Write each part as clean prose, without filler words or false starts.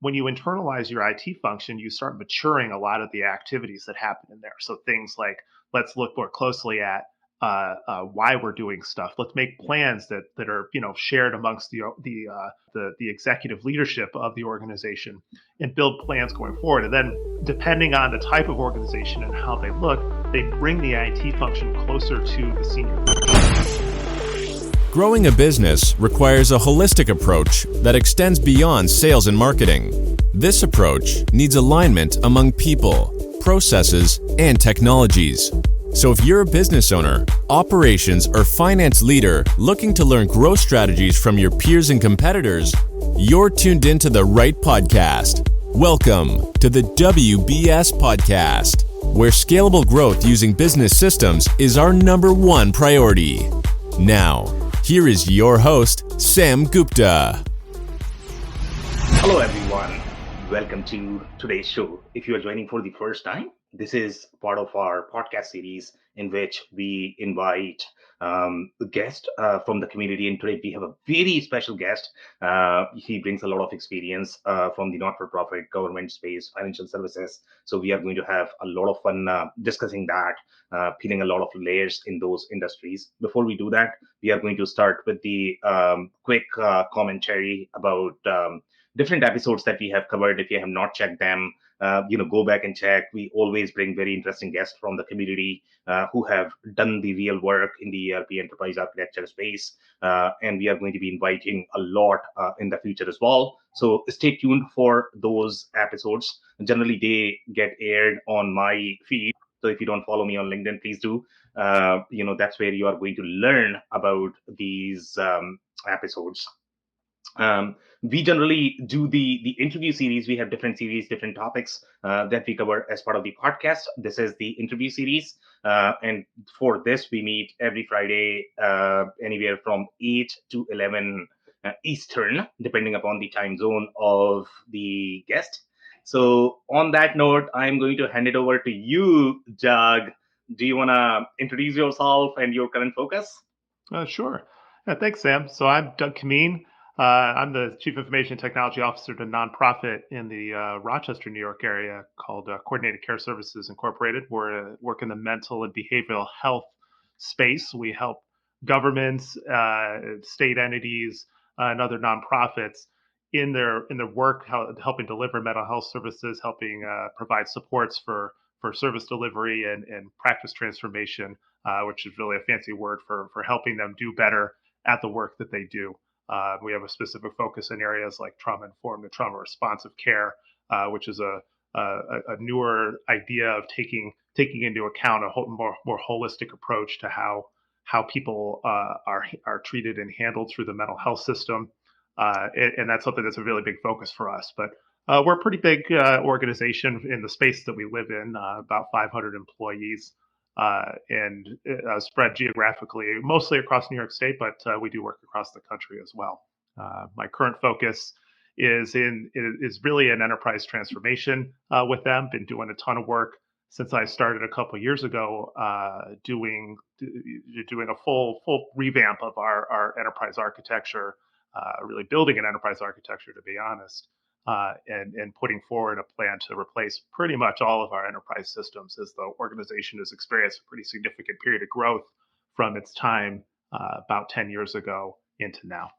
when you internalize your IT function, you start maturing a lot of the activities that happen in there. So things like let's look more closely at why we're doing stuff. Let's make plans that are shared amongst the executive leadership of the organization, and build plans going forward. And then, depending on the type of organization and how they look, they bring the IT function closer to the senior leadership. Growing a business requires a holistic approach that extends beyond sales and marketing. This approach needs alignment among people, processes, and technologies. So if you're a business owner, operations, or finance leader looking to learn growth strategies from your peers and competitors, you're tuned into the right podcast. Welcome to the WBS Podcast, where scalable growth using business systems is our number one priority. Now, here is your host, Sam Gupta. Hello everyone, welcome to today's show. If you are joining for the first time, this is part of our podcast series in which we invite guests from the community. And today we have a very special guest. He brings a lot of experience from the not-for-profit government space, financial services. So we are going to have a lot of fun discussing that, peeling a lot of layers in those industries. Before we do that, we are going to start with the quick commentary about different episodes that we have covered. If you have not checked them, go back and check. We always bring very interesting guests from the community who have done the real work in the ERP enterprise architecture space. And we are going to be inviting a lot in the future as well. So stay tuned for those episodes. Generally, they get aired on my feed. So if you don't follow me on LinkedIn, please do. That's where you are going to learn about these episodes. We generally do the interview series. We have different series, different topics that we cover as part of the podcast. This is the interview series. And for this, we meet every Friday, anywhere from 8 to 11 Eastern, depending upon the time zone of the guest. So on that note, I'm going to hand it over to you, Doug. Do you want to introduce yourself and your current focus? Sure. Yeah, thanks, Sam. So I'm Doug Kameen. I'm the Chief Information Technology Officer at a nonprofit in the Rochester, New York area called Coordinated Care Services Incorporated. We're work in the mental and behavioral health space. We help governments, state entities, and other nonprofits in their work, helping deliver mental health services, helping provide supports for service delivery and practice transformation, which is really a fancy word for helping them do better at the work that they do. We have a specific focus in areas like trauma-informed and trauma-responsive care, which is a newer idea of taking into account a more holistic approach to how people are treated and handled through the mental health system, and that's something that's a really big focus for us. But we're a pretty big organization in the space that we live in, about 500 employees. And spread geographically, mostly across New York State, but we do work across the country as well. My current focus is really an enterprise transformation with them. Been doing a ton of work since I started a couple of years ago, doing a full revamp of our enterprise architecture, really building an enterprise architecture, to be honest. And putting forward a plan to replace pretty much all of our enterprise systems, as the organization has experienced a pretty significant period of growth from its time about 10 years ago into now.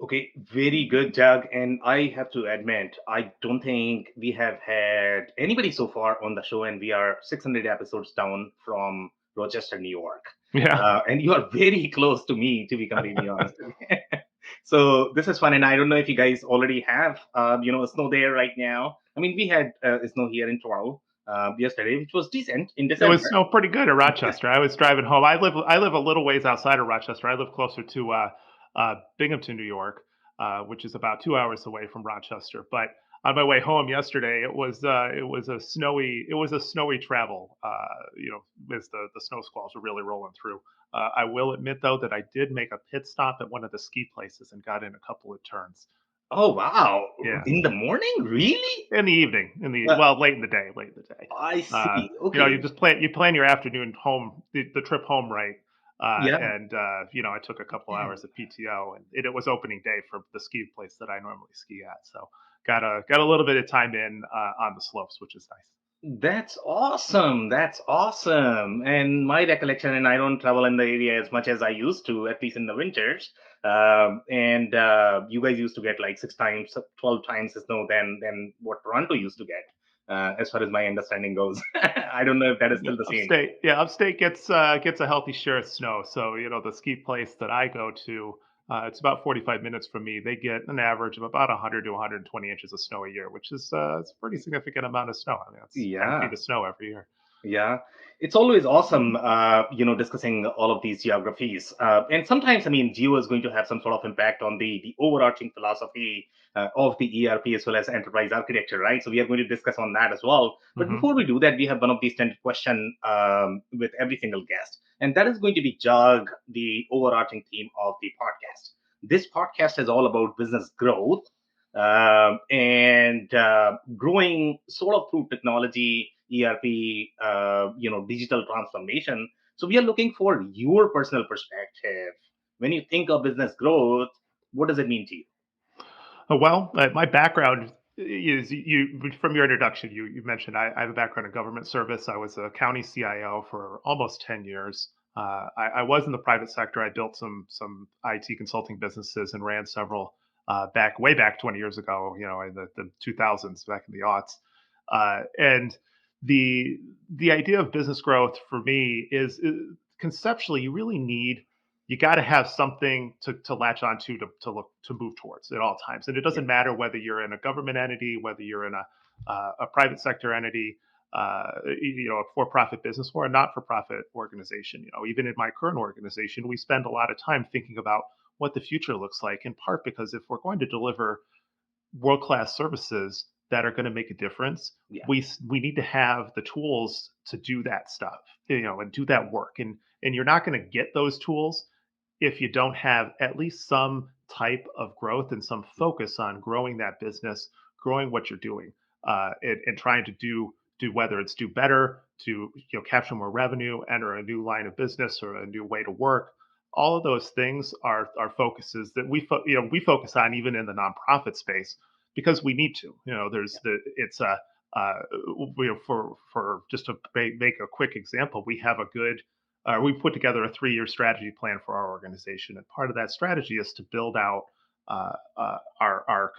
Okay, very good, Doug. And I have to admit, I don't think we have had anybody so far on the show, and we are 600 episodes down from Rochester, New York. Yeah. And you are very close to me, to be completely honest. So this is fun, and I don't know if you guys already have, snow there right now. I mean, we had snow here in Toronto yesterday, which was decent in December. It was snow pretty good at Rochester. I was driving home. I live a little ways outside of Rochester. I live closer to Binghamton, New York, which is about 2 hours away from Rochester. But on my way home yesterday, it was a snowy travel. As the snow squalls were really rolling through. I will admit, though, that I did make a pit stop at one of the ski places and got in a couple of turns. Oh, wow. Yeah. In the morning? Really? In the evening. Late in the day. I see. Okay. You plan your afternoon home, the trip home right. Yeah. I took a couple hours of PTO, and it was opening day for the ski place that I normally ski at. So got a little bit of time in on the slopes, which is nice. That's awesome. That's awesome. And my recollection, and I don't travel in the area as much as I used to, at least in the winters. And You guys used to get like 6 times, 12 times the snow than what Toronto used to get, as far as my understanding goes. I don't know if that is Yeah, still the same. upstate gets a healthy share of snow. So the ski place that I go to, it's about 45 minutes from me. They get an average of about 100 to 120 inches of snow a year, which is it's a pretty significant amount of snow. I mean, it's 10 feet Yeah. of snow every year. Yeah, it's always awesome, discussing all of these geographies. And sometimes, I mean, geo is going to have some sort of impact on the overarching philosophy of the ERP as well as enterprise architecture, right? So we are going to discuss on that as well. But Hmm. before we do that, we have one of these standard question with every single guest, and that is going to be jog the overarching theme of the podcast. This podcast is all about business growth and growing sort of through technology, ERP, digital transformation. So we are looking for your personal perspective. When you think of business growth, what does it mean to you? My background is from your introduction. You mentioned I have a background in government service. I was a county CIO for almost 10 years. I was in the private sector. I built some IT consulting businesses and ran several way back 20 years ago. In the 2000s, back in the aughts. And the idea of business growth for me is conceptually you really need you got to have something to latch onto to move towards at all times. And it Yeah. doesn't matter whether you're in a government entity, whether you're in a private sector entity, a for-profit business or a not-for-profit organization. Even in my current organization, we spend a lot of time thinking about what the future looks like. In part because if we're going to deliver world class services that are going to make a difference, Yeah. we need to have the tools to do that stuff, and do that work. And you're not going to get those tools if you don't have at least some type of growth and some focus on growing that business, growing what you're doing, and trying to do whether it's do better to capture more revenue, enter a new line of business or a new way to work. All of those things are focuses that we focus on even in the nonprofit space because we need to. There's the it's a for just to make a quick example, we put together a 3-year strategy plan for our organization, and part of that strategy is to build out our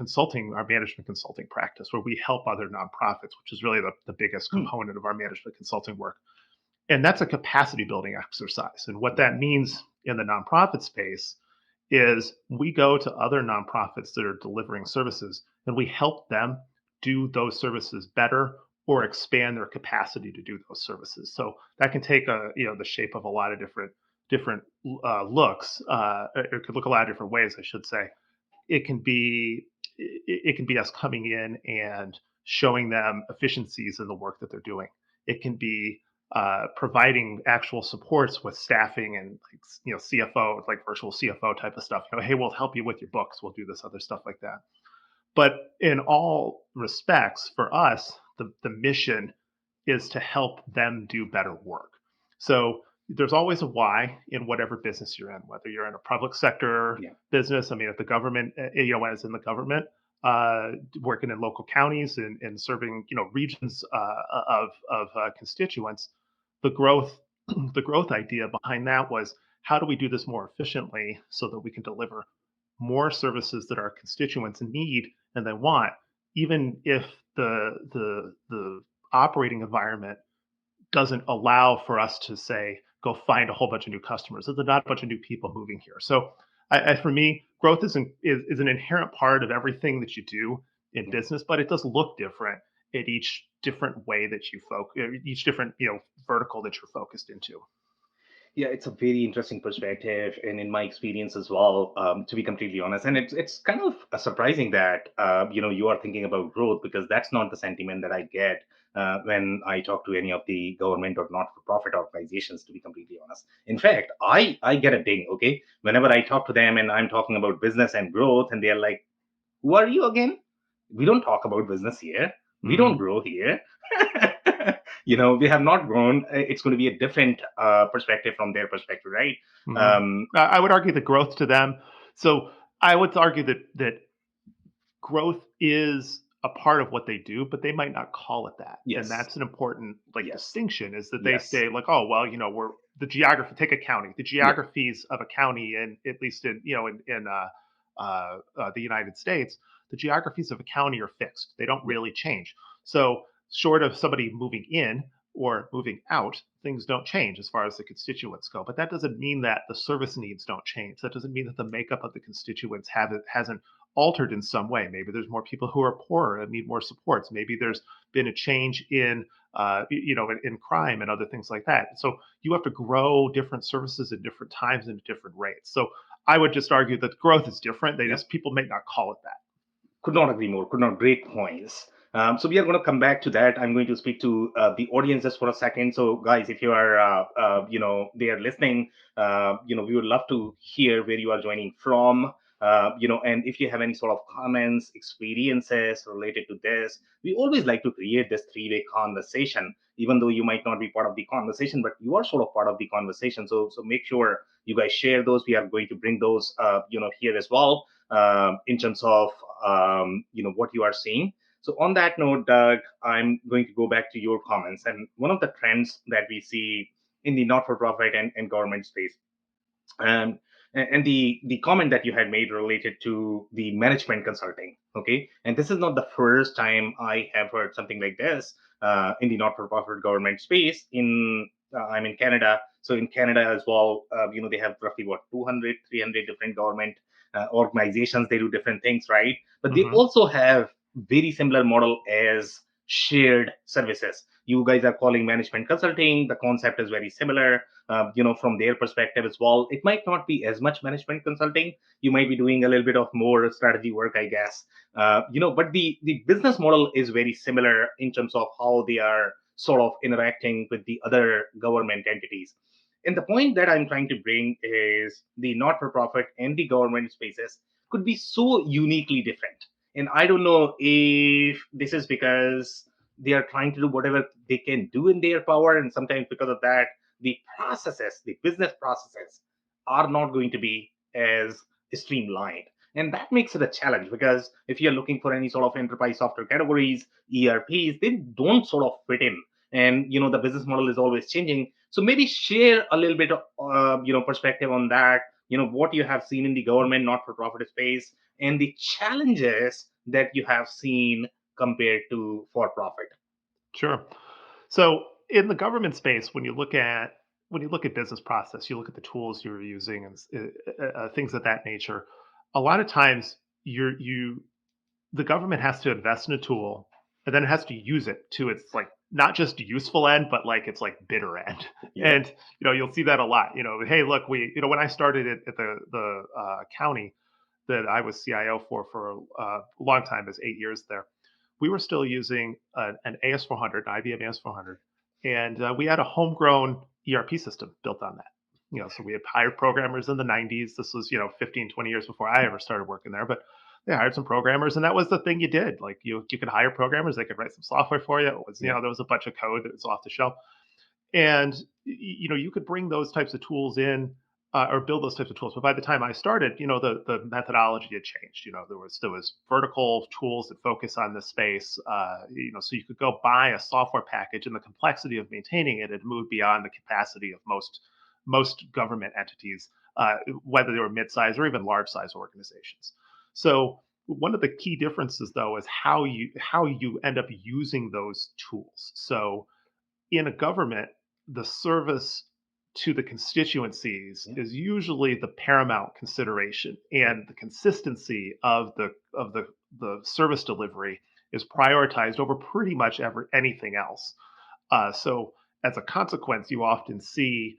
management consulting practice, where we help other nonprofits, which is really the biggest Hmm. component of our management consulting work. And that's a capacity building exercise. And what that means in the nonprofit space is we go to other nonprofits that are delivering services and we help them do those services better or expand their capacity to do those services. So that can take the shape of a lot of different looks. It could look a lot of different ways, I should say. It can be us coming in and showing them efficiencies in the work that they're doing. It can be providing actual supports with staffing and CFO, like virtual CFO type of stuff. Hey, we'll help you with your books. We'll do this other stuff like that. But in all respects, for us, the mission is to help them do better work. So there's always a why in whatever business you're in, whether you're in a public sector Yeah. business. I mean, if the government, as in the government, working in local counties and serving, regions of constituents, the growth, the growth idea behind that was how do we do this more efficiently so that we can deliver more services that our constituents need and they want, even if the operating environment doesn't allow for us to say go find a whole bunch of new customers. There's not a bunch of new people moving here. So, for me, growth is an inherent part of everything that you do in Yeah. business, but it does look different at each different way that you focus, each different vertical that you're focused into. Yeah, it's a very interesting perspective, and in my experience as well, to be completely honest, and it's kind of surprising that you are thinking about growth, because that's not the sentiment that I get when I talk to any of the government or not-for-profit organizations. To be completely honest, in fact, I get a ding. Okay, whenever I talk to them and I'm talking about business and growth, and they're like, "Who are you again? We don't talk about business here. We don't Mm. grow here." We have not grown. It's going to be a different perspective from their perspective, right? Hmm. Um, I would argue the growth to them. So I would argue that growth is a part of what they do, but they might not call it that. And yes, that's an important yes, distinction is that they yes, say like, oh, well, we're the geography, take a county, the yeah, geographies of a county, and at least in the United States, the geographies of a county are fixed. They don't yeah, really change. So short of somebody moving in or moving out, things don't change as far as the constituents go. But that doesn't mean that the service needs don't change. That doesn't mean that the makeup of the constituents hasn't altered in some way. Maybe there's more people who are poorer and need more supports. Maybe there's been a change in crime and other things like that. So you have to grow different services at different times and at different rates. So I would just argue that growth is different. They yeah. just people may not call it that. Could not agree more. Could not. Great points. So we are going to come back to that. I'm going to speak to the audience just for a second. So guys, if you are, they are listening, we would love to hear where you are joining from. And if you have any sort of comments, experiences related to this, we always like to create this three-way conversation. Even though you might not be part of the conversation, but you are sort of part of the conversation. So make sure you guys share those. We are going to bring those, here as well, in terms of what you are seeing. So on that note, Doug, I'm going to go back to your comments. And one of the trends that we see in the not-for-profit and government space, um, and the comment that you had made related to the management consulting, okay, and this is not the first time I have heard something like this in the not-for-profit government space. I'm in Canada, so in Canada as well, they have roughly what 200, 300 different government organizations. They do different things, right? But they Hmm. also have very similar model as shared services. You guys are calling management consulting. The concept is very similar. From their perspective as well, it might not be as much management consulting. You might be doing a little bit of more strategy work, I guess. But the business model is very similar in terms of how they are sort of interacting with the other government entities. And the point that I'm trying to bring is the not-for-profit and the government spaces could be so uniquely different. And I don't know if this is because they are trying to do whatever they can do in their power, and sometimes because of that, the business processes are not going to be as streamlined. And that makes it a challenge because if you're looking for any sort of enterprise software categories, ERPs, they don't sort of fit in. And the business model is always changing. So maybe share a little bit of perspective on that. What you have seen in the government not-for-profit space and the challenges that you have seen compared to for-profit. Sure. So in the government space, when you look at business process, you look at the tools you're using and things of that nature. A lot of times, the government has to invest in a tool, and then it has to use it to its like not just useful end, but like its like bitter end. Yeah. And you'll see that a lot. Hey, look, when I started at the county that I was CIO for a long time, as 8 years there, we were still using an AS400, IBM AS400, and we had a homegrown ERP system built on that. So we had hired programmers in the 90s. This was 15, 20 years before I ever started working there, but they hired some programmers, and that was the thing you did. Like you could hire programmers; they could write some software for you. It was Yeah. there was a bunch of code that was off the shelf, and you could bring those types of tools in or build those types of tools. But by the time I started, the methodology had changed. There was vertical tools that focus on this space. So you could go buy a software package, and the complexity of maintaining it had moved beyond the capacity of most government entities, whether they were mid-sized or even large-size organizations. So one of the key differences, though, is how you end up using those tools. So in a government, the service to the constituencies Yeah. is usually the paramount consideration, Yeah. and the consistency of the service delivery is prioritized over pretty much anything else. So as a consequence, you often see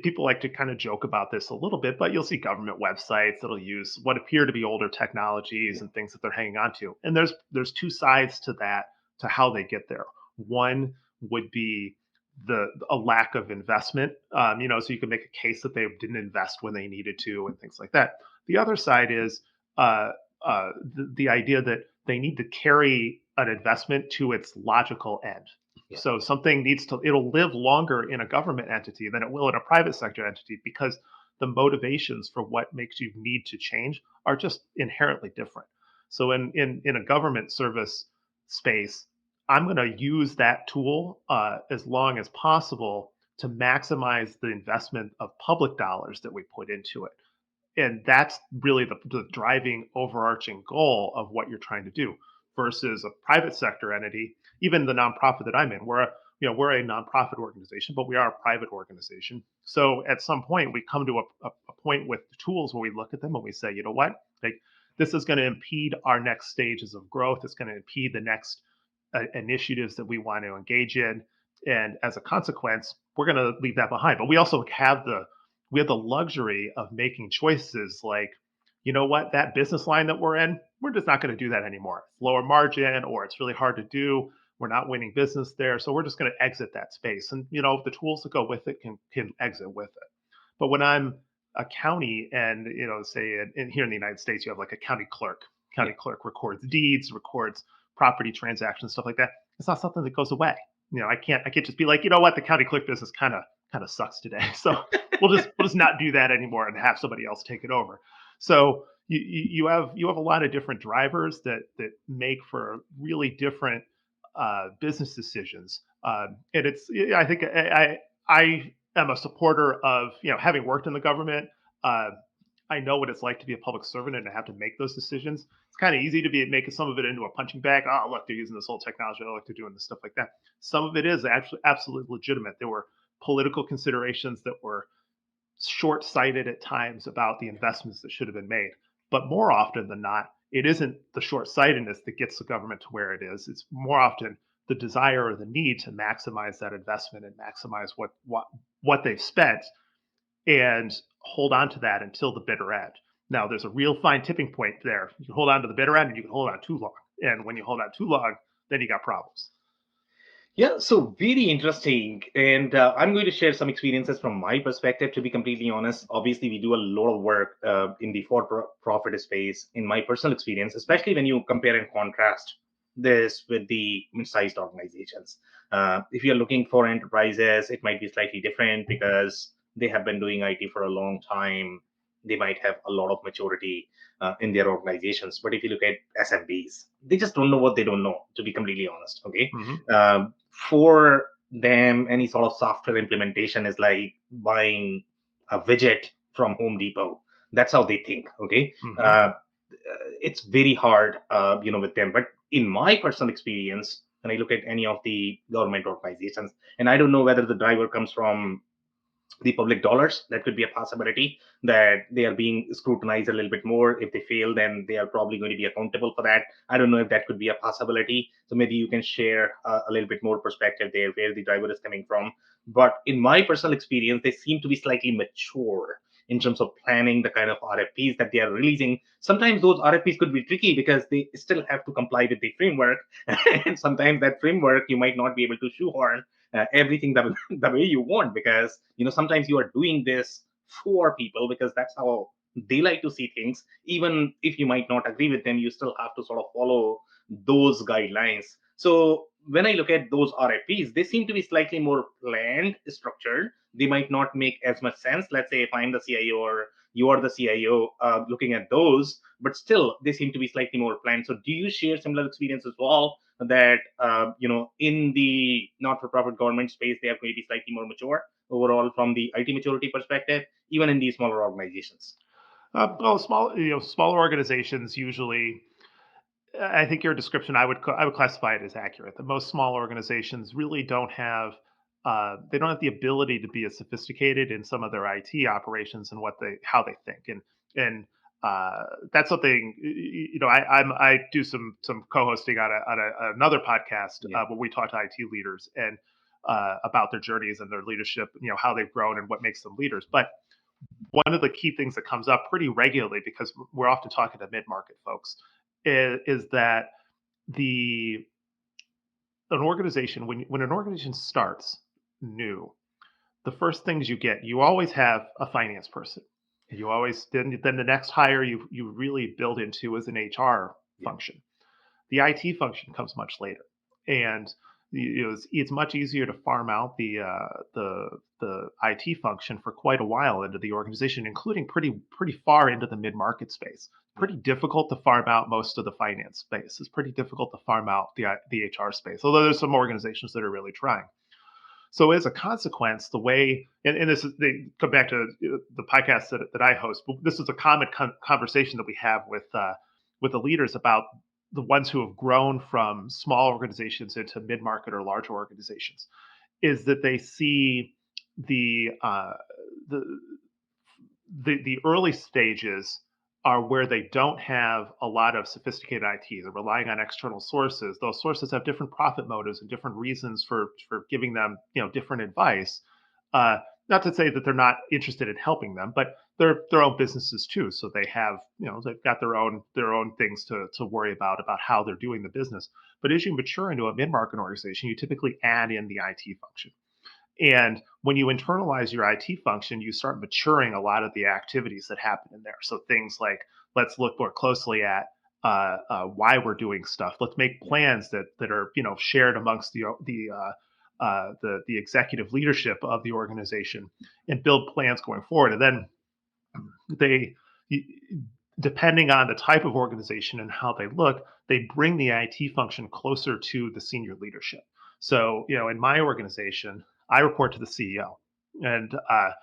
people like to kind of joke about this a little bit, but you'll see government websites that'll use what appear to be older technologies Yeah. and things that they're hanging on to. And there's two sides to that, to how they get there. One would be a lack of investment, so you can make a case that they didn't invest when they needed to and things like that. The other side is uh, the idea that they need to carry an investment to its logical end. Yeah. So something it'll live longer in a government entity than it will in a private sector entity because the motivations for what makes you need to change are just inherently different. So in a government service space, I'm going to use that tool as long as possible to maximize the investment of public dollars that we put into it. And that's really the driving overarching goal of what you're trying to do versus a private sector entity. Even the nonprofit that I'm in, we're a nonprofit organization, but we are a private organization. So at some point we come to a point with the tools where we look at them and we say, you know what, like this is going to impede our next stages of growth. It's going to impede the next initiatives that we want to engage in, and as a consequence we're going to leave that behind. But we have the luxury of making choices like, you know what, that business line that we're in, we're just not going to do that anymore. It's lower margin or it's really hard to do. We're not winning business there. So we're just going to exit that space. And, the tools that go with it can exit with it. But when I'm a county and, say here in the United States, you have like a county clerk. Yeah. County clerk records deeds, records property transactions, stuff like that. It's not something that goes away. I can't just be like, you know what, the county clerk business kind of sucks today. So we'll just not do that anymore and have somebody else take it over. So you have a lot of different drivers that make for really different business decisions. And I think I am a supporter of, having worked in the government. I know what it's like to be a public servant and to have to make those decisions. It's kind of easy to be making some of it into a punching bag. Oh, look, they're using this old technology. Oh, look, they're doing this stuff like that. Some of it is actually absolutely legitimate. There were political considerations that were short-sighted at times about the investments that should have been made. But more often than not, it isn't the short-sightedness that gets the government to where it is. It's more often the desire or the need to maximize that investment and maximize what they've spent and hold on to that until the bitter end. Now, there's a real fine tipping point there. You can hold on to the bitter end and you can hold on too long. And when you hold on too long, then you got problems. Yeah, so very interesting. And I'm going to share some experiences from my perspective, to be completely honest. Obviously, we do a lot of work in the for-profit space. In my personal experience, especially when you compare and contrast this with the mid-sized organizations. If you're looking for enterprises, it might be slightly different because they have been doing IT for a long time. They might have a lot of maturity in their organizations. But if you look at SMBs, they just don't know what they don't know, to be completely honest. Okay. Mm-hmm. For them, any sort of software implementation is like buying a widget from Home Depot. That's how they think. Okay. Mm-hmm. It's very hard, with them. But in my personal experience, when I look at any of the government organizations, and I don't know whether the driver comes from the public dollars, that could be a possibility that they are being scrutinized a little bit more. If they fail, then they are probably going to be accountable for that. I don't know if that could be a possibility. So maybe you can share a little bit more perspective there, where the driver is coming from. But in my personal experience, they seem to be slightly mature in terms of planning the kind of RFPs that they are releasing. Sometimes those RFPs could be tricky because they still have to comply with the framework. And sometimes that framework you might not be able to shoehorn everything the way you want, because sometimes you are doing this for people because that's how they like to see things. Even if you might not agree with them, you still have to sort of follow those guidelines. So when I look at those RFPs, they seem to be slightly more planned, structured. They might not make as much sense. Let's say if I'm the CIO or you are the CIO looking at those, but still they seem to be slightly more planned. So do you share similar experience as well, that in the not-for-profit government space they are going to be slightly more mature overall from the IT maturity perspective, even in these smaller organizations? Well, smaller organizations usually. I think your description, I would classify it as accurate. The most small organizations really don't have they don't have the ability to be as sophisticated in some of their IT operations and how they think, and that's something. I do some co-hosting on another podcast Yeah. where we talk to IT leaders and about their journeys and their leadership, how they've grown and what makes them leaders. But one of the key things that comes up pretty regularly, because we're often talking to mid-market folks, is that the an organization when an organization starts new, the first things you always have a finance person. You always then the next hire you really build into is an HR Yeah. function. The IT function comes much later, and it's much easier to farm out the IT function for quite a while into the organization, including pretty far into the mid market space. Yeah. Pretty difficult to farm out most of the finance space. It's pretty difficult to farm out the HR space, although there's some organizations that are really trying. So as a consequence, the way, and this is, they come back to the podcast that I host, but this is a common conversation that we have with the leaders about the ones who have grown from small organizations into mid-market or larger organizations, is that they see the the the early stages are where they don't have a lot of sophisticated IT. They're relying on external sources. Those sources have different profit motives and different reasons for giving them different advice. Not to say that they're not interested in helping them, but they're their own businesses too. So they have they've got their own things to worry about how they're doing the business. But as you mature into a mid market organization, you typically add in the IT function. And when you internalize your IT function, you start maturing a lot of the activities that happen in there. So things like, let's look more closely at why we're doing stuff. Let's make plans that are shared amongst the executive leadership of the organization, and build plans going forward. And then they, depending on the type of organization and how they look, they bring the IT function closer to the senior leadership. So in my organization, I report to the CEO, and I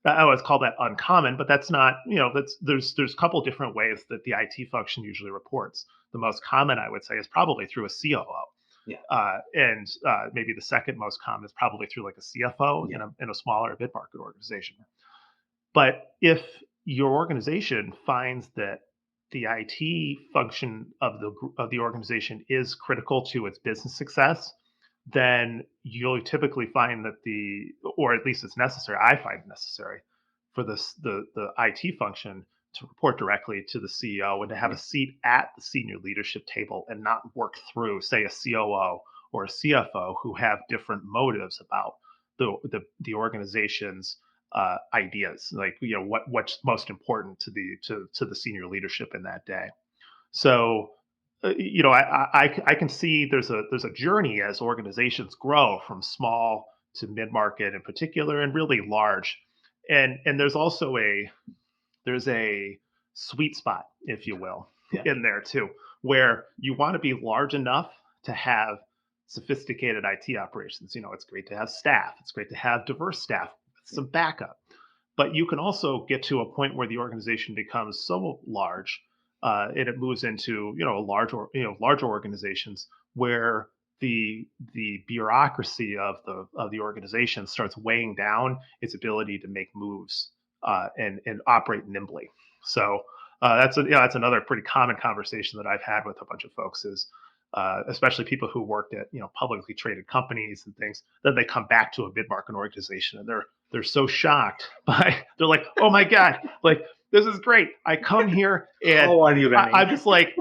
always call that uncommon, but that's not there's a couple different ways that the IT function usually reports. The most common, I would say, is probably through a COO. Yeah. And maybe the second most common is probably through like a CFO in a smaller mid-market organization. But if your organization finds that the IT function of the organization is critical to its business success, then you'll typically find that or at least it's necessary, I find it necessary for the IT function to report directly to the CEO and to have a seat at the senior leadership table and not work through, say, a COO or a CFO who have different motives about the organization's ideas, like what's most important to the senior leadership in that day. So I can see there's a journey as organizations grow from small to mid market in particular, and really large, and there's also there's a sweet spot, if you will, in there too, where you want to be large enough to have sophisticated IT operations. It's great to have staff. It's great to have diverse staff with some backup, but you can also get to a point where the organization becomes so large. And it moves into larger organizations where the bureaucracy of the organization starts weighing down its ability to make moves and operate nimbly. So that's another pretty common conversation that I've had with a bunch of folks is especially people who worked at publicly traded companies and things. Then they come back to a mid market organization and they're so shocked they're like, oh my god, like, this is great. I come here and how are you running? I'm just like,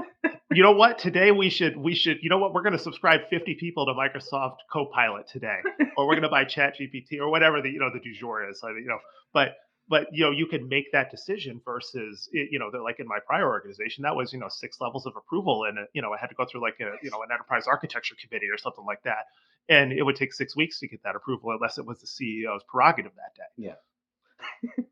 you know what? Today we should, we're going to subscribe 50 people to Microsoft Copilot today, or we're going to buy ChatGPT or whatever the du jour is. But you can make that decision versus, they're like in my prior organization, that was, 6 levels of approval. And, I had to go through like an enterprise architecture committee or something like that. And it would take 6 weeks to get that approval unless it was the CEO's prerogative that day. Yeah.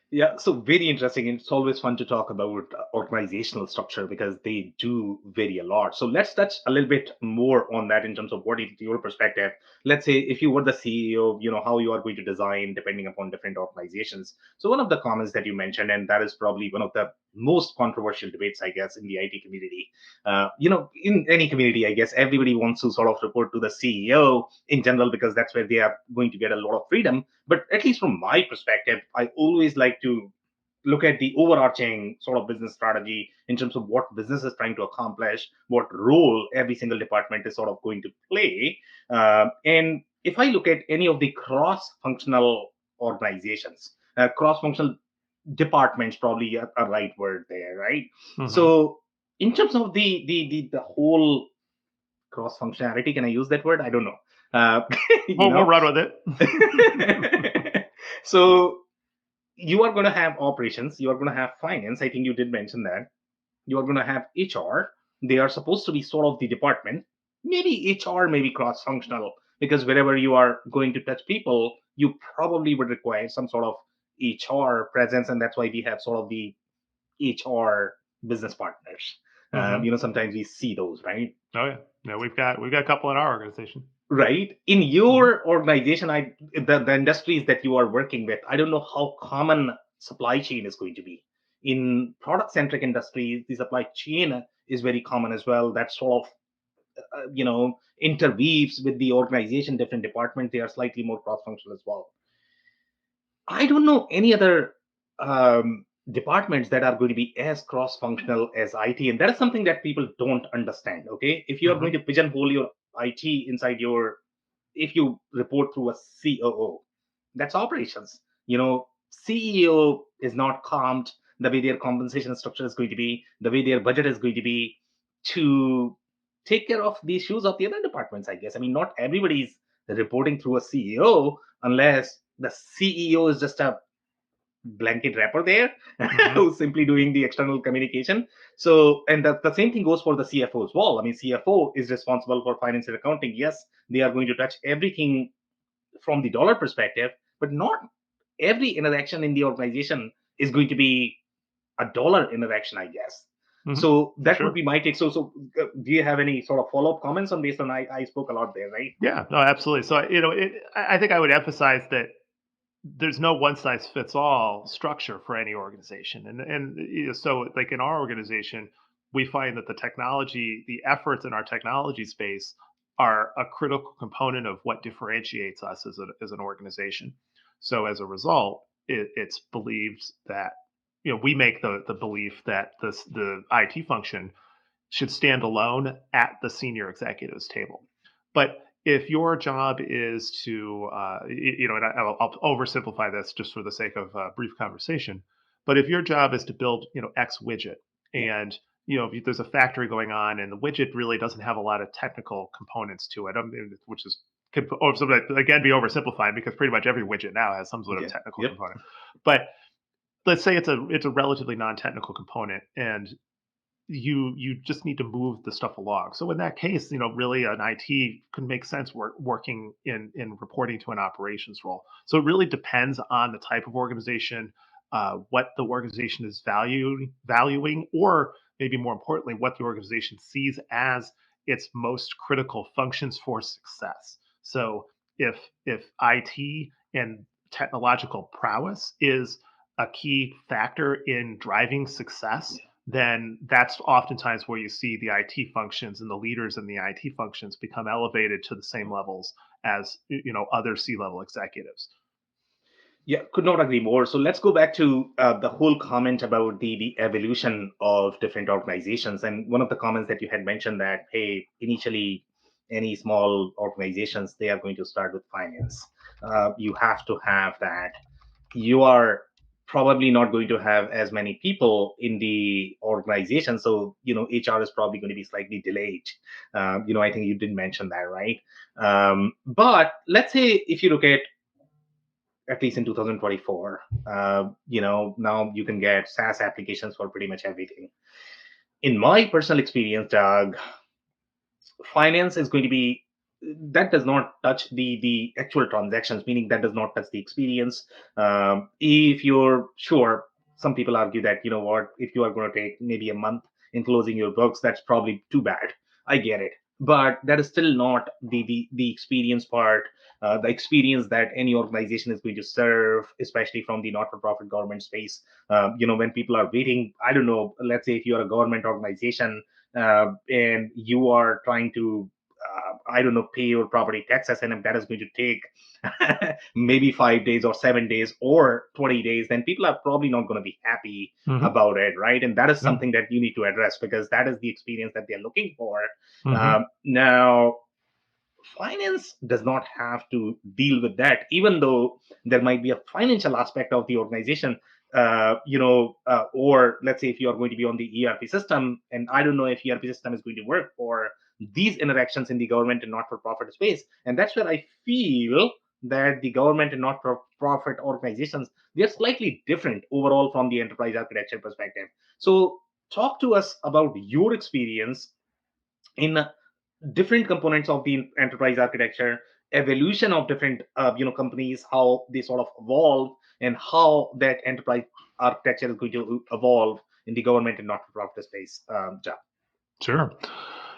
Yeah, so very interesting. It's always fun to talk about organizational structure because they do vary a lot. So let's touch a little bit more on that in terms of what is your perspective. Let's say if you were the CEO, how you are going to design depending upon different organizations. So one of the comments that you mentioned, and that is probably one of the most controversial debates, I guess, in the IT community. In any community, I guess everybody wants to sort of report to the CEO in general because that's where they are going to get a lot of freedom. But at least from my perspective, I always like to look at the overarching sort of business strategy in terms of what business is trying to accomplish, what role every single department is sort of going to play. And if I look at any of the cross-functional organizations, cross-functional departments, probably a right word there, right? Mm-hmm. So in terms of the whole cross-functionality, can I use that word? I don't know. We'll run with it. So you are going to have operations, you are going to have finance. I think you did mention that. You are going to have HR. They are supposed to be sort of the department. maybe HR, maybe cross-functional, because wherever you are going to touch people, you probably would require some sort of HR presence, and that's why we have sort of the HR business partners. Hmm. Sometimes we see those, right? Oh yeah, yeah. We've got a couple in our organization. Right. In Hmm. your organization, the industries that you are working with, I don't know how common supply chain is going to be. In product centric industries, the supply chain is very common as well. That sort of interweaves with the organization, different departments. They are slightly more cross functional as well. I don't know any other departments that are going to be as cross-functional as IT, and that is something that people don't understand. Okay, if you are going Hmm. to pigeonhole your IT inside your, if you report through a COO, that's operations. CEO is not comped the way their compensation structure is going to be, the way their budget is going to be to take care of the issues of the other departments. I guess. I mean, not everybody's reporting through a CEO unless the CEO is just a blanket wrapper there Hmm. who's simply doing the external communication. So, and the same thing goes for the CFO as well. I mean, CFO is responsible for finance and accounting. Yes, they are going to touch everything from the dollar perspective, but not every interaction in the organization is going to be a dollar interaction, I guess. Hmm. So For that would sure. be my take. So do you have any sort of follow-up comments on based on I spoke a lot there, right? Yeah. No, absolutely. So I think I would emphasize that there's no one size fits all structure for any organization, and so like in our organization, we find that the efforts in our technology space are a critical component of what differentiates us as an organization. So as a result, it's believed that we make the belief that the IT function should stand alone at the senior executives table. But if your job is to, and I'll oversimplify this just for the sake of brief conversation, but if your job is to build, X widget, Yeah. and if there's a factory going on and the widget really doesn't have a lot of technical components to it, which is could again be oversimplified because pretty much every widget now has some sort of Yeah. technical Yep. component. But let's say it's a relatively non-technical component, and you just need to move the stuff along. So in that case, really an IT could make sense working in reporting to an operations role. So it really depends on the type of organization, what the organization is valuing, or maybe more importantly, what the organization sees as its most critical functions for success. So if IT and technological prowess is a key factor in driving success, then that's oftentimes where you see the IT functions and the leaders in the IT functions become elevated to the same levels as other C-level executives. Yeah, could not agree more. So let's go back to the whole comment about the evolution of different organizations. And one of the comments that you had mentioned that, hey, initially, any small organizations, they are going to start with finance. You have to have that. You are probably not going to have as many people in the organization. So, HR is probably going to be slightly delayed. I think you did mention that, right? But let's say if you look at least in 2024. Now you can get SaaS applications for pretty much everything. In my personal experience, Doug, finance is going to be, that does not touch the actual transactions, meaning that does not touch the experience. If you're sure, some people argue that, you know what, if you are going to take maybe a month in closing your books, that's probably too bad. I get it, but that is still not the experience part. The experience that any organization is going to serve, especially from the not-for-profit government space. When people are waiting, I don't know, let's say if you're a government organization, and you are trying to, I don't know, pay your property taxes, and if that is going to take maybe 5 days or 7 days or 20 days, then people are probably not going to be happy Hmm. about it, right? And that is Yeah. something that you need to address because that is the experience that they're looking for. Hmm. Now, finance does not have to deal with that, even though there might be a financial aspect of the organization. Or let's say if you are going to be on the ERP system, and I don't know if ERP system is going to work for these interactions in the government and not-for-profit space, and that's where I feel that the government and not-for-profit organizations, they're slightly different overall from the enterprise architecture perspective. So talk to us about your experience in different components of the enterprise architecture, evolution of different companies, how they sort of evolve, and how that enterprise architecture is going to evolve in the government and not-for-profit space. Ja. Sure.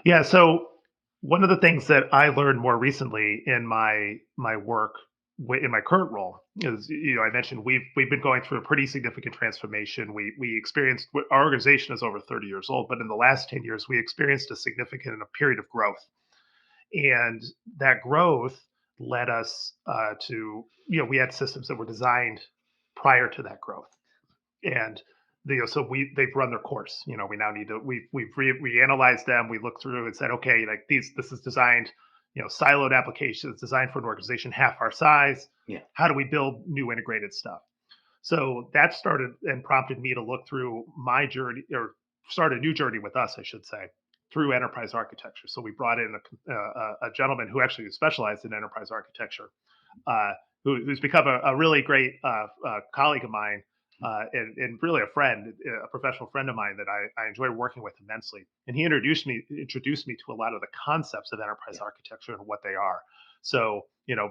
Yeah. So one of the things that I learned more recently in my work in my current role is, I mentioned we've been going through a pretty significant transformation. We experienced, our organization is over 30 years old, but in the last 10 years we experienced a significant period of growth, and that growth led us to, we had systems that were designed prior to that growth, and so they've run their course. We now need to we analyzed them. We looked through and said, okay, like this is designed, siloed applications designed for an organization half our size. Yeah. How do we build new integrated stuff? So that started and prompted me to look through my journey, or start a new journey with us, I should say, through enterprise architecture. So we brought in a gentleman who actually specialized in enterprise architecture, who's become a really great colleague of mine, and really a friend, a professional friend of mine that I enjoy working with immensely. And he introduced me to a lot of the concepts of enterprise architecture and what they are. So,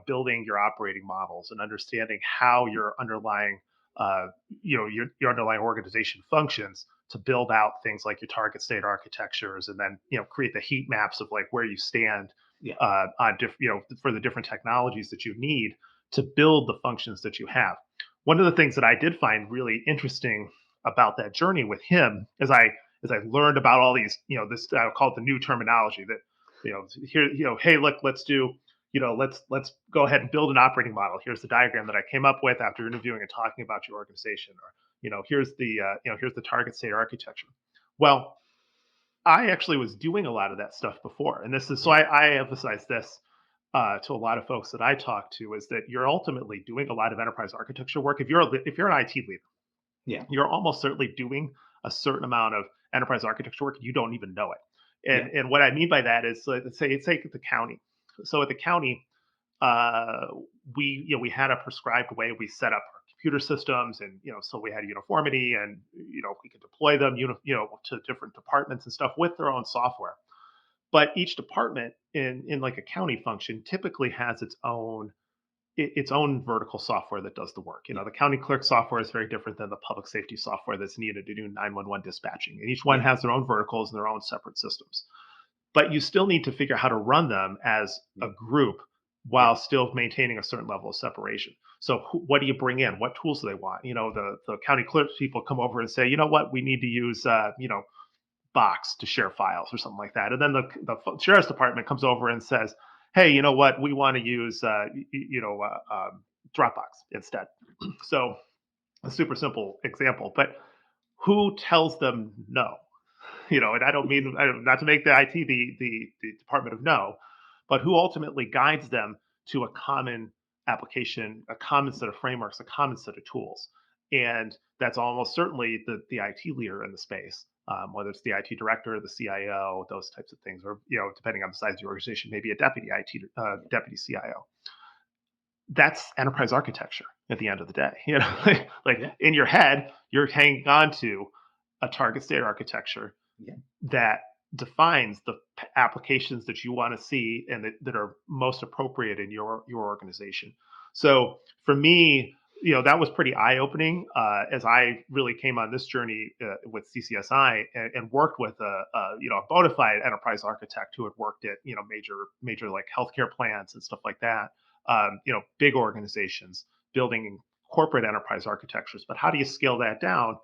building your operating models and understanding how your underlying your underlying organization functions to build out things like your target state architectures, and then create the heat maps of like where you stand on for the different technologies that you need to build the functions that you have. One of the things that I did find really interesting about that journey with him, as I learned about all these, this I call it the new terminology that, here, hey, look, let's do, let's go ahead and build an operating model. Here's the diagram that I came up with after interviewing and talking about your organization, or here's the target state architecture. Well, I actually was doing a lot of that stuff before, and this is so I emphasize this to a lot of folks that I talk to, is that you're ultimately doing a lot of enterprise architecture work. If you're an IT leader, you're almost certainly doing a certain amount of enterprise architecture work. You don't even know it. And what I mean by that is, let's say at the county. So at the county, we had a prescribed way we set up our computer systems, and so we had uniformity, and we could deploy them to different departments and stuff with their own software. But each department in like a county function typically has its own vertical software that does the work. The county clerk software is very different than the public safety software that's needed to do 911 dispatching, and each one has their own verticals and their own separate systems. But you still need to figure out how to run them as a group while still maintaining a certain level of separation. So what do you bring in? What tools do they want? The county clerk people come over and say, you know what, we need to use Box to share files or something like that. And then the sheriff's department comes over and says, hey, you know what, we want to use Dropbox instead. So a super simple example, but who tells them no? And I don't mean, not to make the IT the department of no, but who ultimately guides them to a common application, a common set of frameworks, a common set of tools. And that's almost certainly the IT leader in the space, whether it's the IT director, the CIO, those types of things, or depending on the size of the organization, maybe a deputy deputy CIO. That's enterprise architecture at the end of the day. In your head, you're hanging on to a target state architecture that defines the applications that you want to see and that are most appropriate in your organization. So for me, that was pretty major as I really came on this journey with CCSI and worked with a bona fide enterprise architect who had worked at major like healthcare plans and stuff like that. Big organizations building corporate enterprise architectures. But how do you scale that down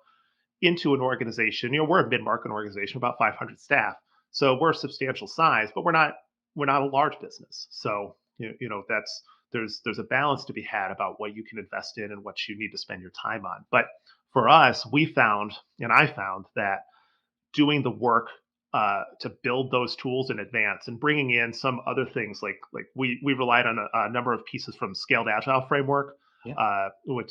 into an organization? We're a mid-market organization, about 500 staff, so we're a substantial size, but we're not a large business. So that's there's a balance to be had about what you can invest in and what you need to spend your time on. But for us, I found that doing the work to build those tools in advance and bringing in some other things like we relied on a number of pieces from Scaled Agile framework, which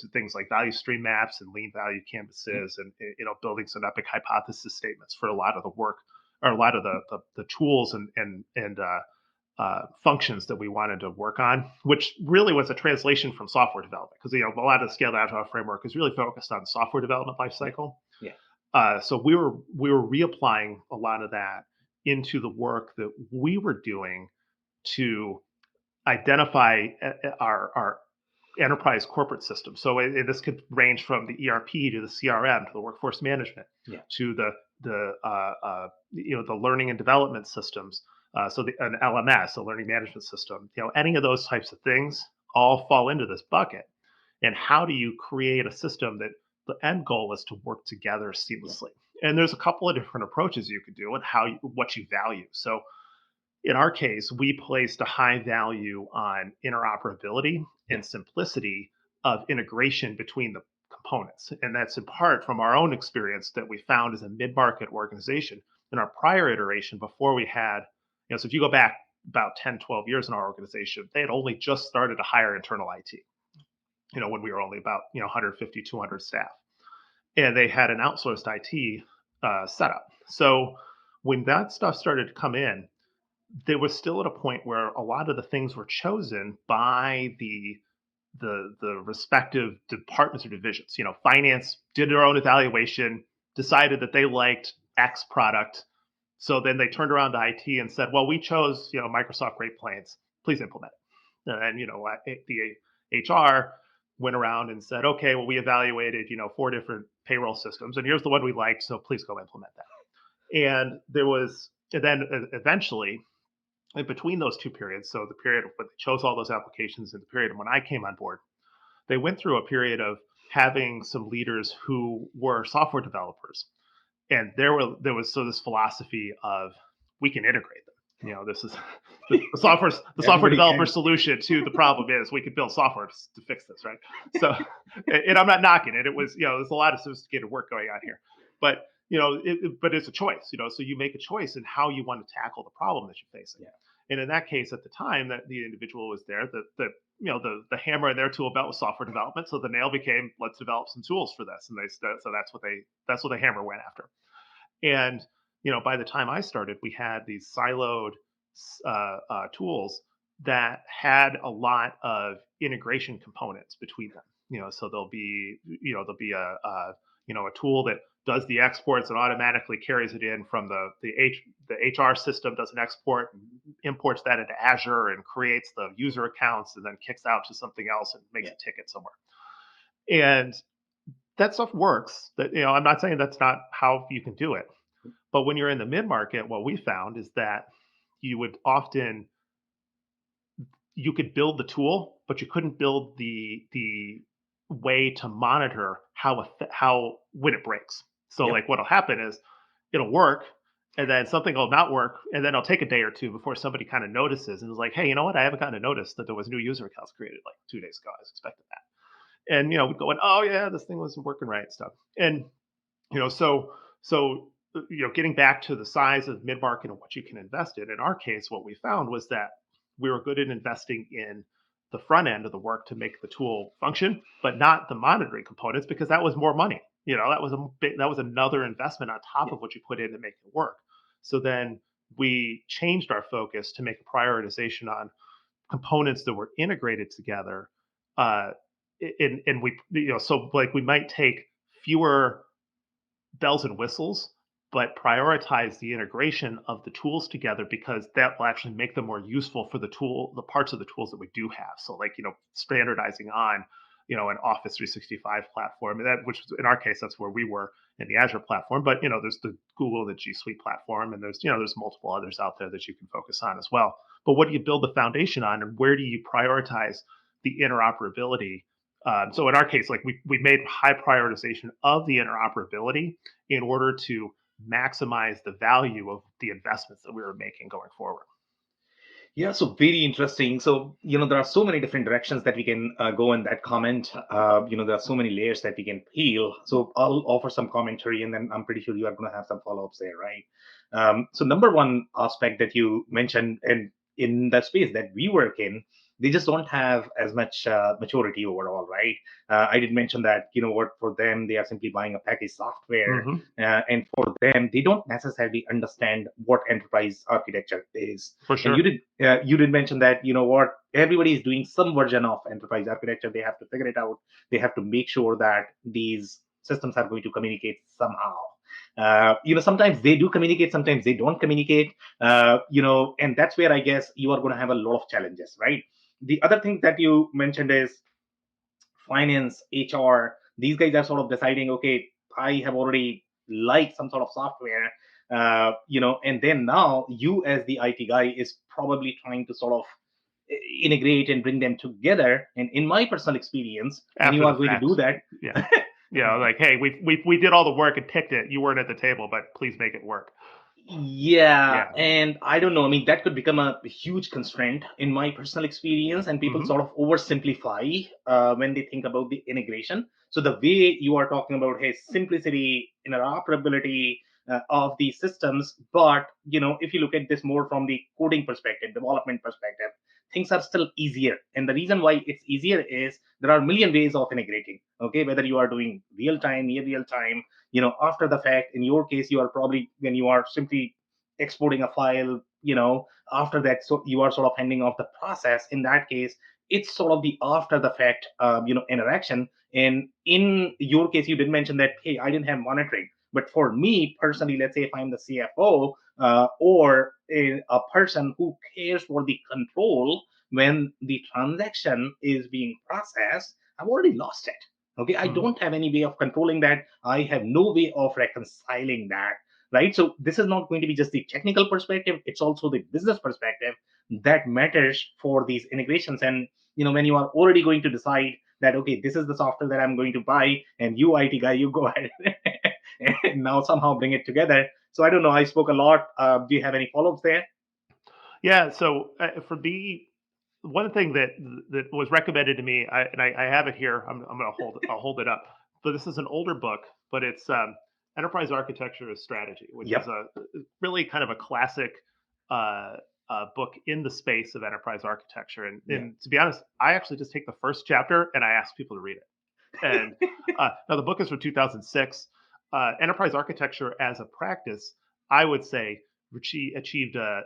are things like value stream maps and lean value canvases, and building some epic hypothesis statements for a lot of the work, or a lot of the tools and functions that we wanted to work on, which really was a translation from software development, because a lot of the Scaled Agile framework is really focused on software development lifecycle. So we were reapplying a lot of that into the work that we were doing to identify our enterprise corporate system. So this could range from the ERP to the CRM to the workforce management Yeah. to the learning and development systems. So an LMS, a learning management system, any of those types of things all fall into this bucket. And how do you create a system that the end goal is to work together seamlessly? And there's a couple of different approaches you could do and what you value. So in our case, we placed a high value on interoperability Yeah. and simplicity of integration between the components. And that's in part from our own experience that we found as a mid market organization. In our prior iteration, before we had, so if you go back about 10, 12 years in our organization, they had only just started to hire internal IT, when we were only about, 150, 200 staff. And they had an outsourced IT setup. So when that stuff started to come in, there was still at a point where a lot of the things were chosen by the respective departments or divisions. Finance did their own evaluation, decided that they liked X product, so then they turned around to IT and said, "Well, we chose Microsoft Great Plains. Please implement it." And the HR went around and said, "Okay, well, we evaluated 4 different payroll systems, and here's the one we liked, so please go implement that." And then eventually, in between those two periods, so the period when they chose all those applications and the period when I came on board, they went through a period of having some leaders who were software developers, and there was this philosophy of we can integrate them. This is the software developer solution to the problem is we could build software to fix this, right? So, and I'm not knocking it. It was there's a lot of sophisticated work going on here, but but it's a choice, so you make a choice in how you want to tackle the problem that you're facing. Yeah. And in that case, at the time that the individual was there, the hammer in their tool belt was software development. So the nail became, let's develop some tools for this. And so that's what the hammer went after. And, by the time I started, we had these siloed tools that had a lot of integration components between them. So there'll be a tool that does the exports and automatically carries it in from the HR system, does an export, imports that into Azure and creates the user accounts and then kicks out to something else and makes a ticket somewhere. And that stuff works. That I'm not saying that's not how you can do it. But when you're in the mid-market, what we found is that you could build the tool, but you couldn't build the way to monitor how when it breaks. So like what'll happen is it'll work and then something will not work and then it'll take a day or two before somebody kind of notices and is like, hey, you know what? I haven't gotten a notice that there was new user accounts created like 2 days ago. I was expecting that. And we're going, oh yeah, this thing wasn't working right and stuff. And so getting back to the size of mid-market and what you can invest in our case, what we found was that we were good at investing in the front end of the work to make the tool function, but not the monitoring components because that was more money. That was another investment on top of what you put in to make it work. So then we changed our focus to make a prioritization on components that were integrated together. And we, so like we might take fewer bells and whistles, but prioritize the integration of the tools together because that will actually make them more useful for the parts of the tools that we do have. So like, standardizing on, an Office 365 platform, and which in our case, that's where we were in the Azure platform. But, there's the Google, the G Suite platform, and there's multiple others out there that you can focus on as well. But what do you build the foundation on and where do you prioritize the interoperability? So in our case, like we made high prioritization of the interoperability in order to maximize the value of the investments that we were making going forward. Yeah, so very interesting. So, there are so many different directions that we can go in that comment. There are so many layers that we can peel. So I'll offer some commentary and then I'm pretty sure you are going to have some follow-ups there, right? So number one aspect that you mentioned, and in that space that we work in, they just don't have as much maturity overall, right? I did mention that, for them, they are simply buying a package software. And for them, they don't necessarily understand what enterprise architecture is. For sure. And you did mention that, everybody is doing some version of enterprise architecture. They have to figure it out. They have to make sure that these systems are going to communicate somehow. Sometimes they do communicate, sometimes they don't communicate. And that's where I guess you are going to have a lot of challenges, right? The other thing that you mentioned is finance, HR. These guys are sort of deciding, okay, I have already liked some sort of software, and then now you as the IT guy is probably trying to sort of integrate and bring them together. And in my personal experience, when you After are the going to fact. do that, Yeah. Yeah. Like, hey, we did all the work and picked it. You weren't at the table, but please make it work. yeah, Yeah. and I don't know. I mean, that could become a huge constraint in my personal experience, and people Hmm. sort of oversimplify when they think about the integration. So the way you are talking about, hey, simplicity, interoperability of these systems, but if you look at this more from the coding perspective, development perspective, things are still easier. And the reason why it's easier is there are a million ways of integrating. Okay, whether you are doing real time, near real time, after the fact. In your case, you are probably, when you are simply exporting a file, after that, so you are sort of handing off the process. In that case, it's sort of the after the fact interaction. And in your case, you did mention that, hey, I didn't have monitoring. But for me personally, let's say if I'm the CFO, or a person who cares for the control when the transaction is being processed, I've already lost it. Okay, I Hmm. don't have any way of controlling that. I have no way of reconciling that, right? So this is not going to be just the technical perspective, it's also the business perspective that matters for these integrations. And when you are already going to decide that, okay, this is the software that I'm going to buy, and you IT guy, you go ahead and now somehow bring it together. So I don't know, I spoke a lot. Do you have any follow-ups there? Yeah. So for me, one thing that was recommended to me, I have it here. I'm going to I'll hold it up. But this is an older book, but it's Enterprise Architecture as Strategy, which is Yep. a really kind of a classic uh, book in the space of enterprise architecture. Yeah. And to be honest, I actually just take the first chapter and I ask people to read it. And now the book is from 2006. Enterprise architecture as a practice, I would say, achieved there